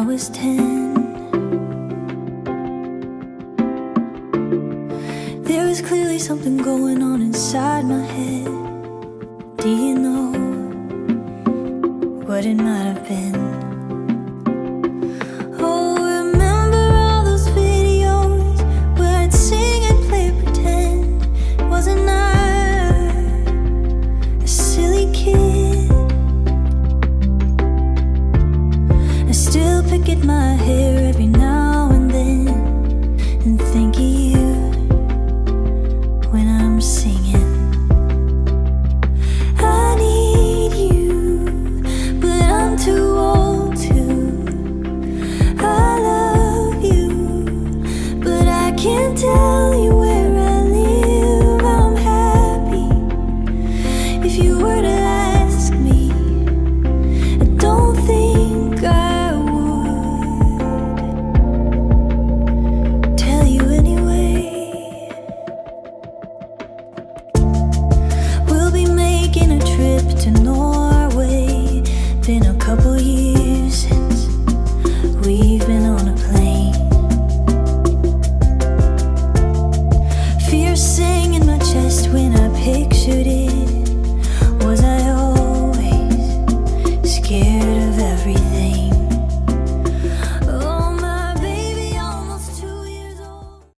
I was 10. There was clearly something going on inside my head. Do you know what it might have been?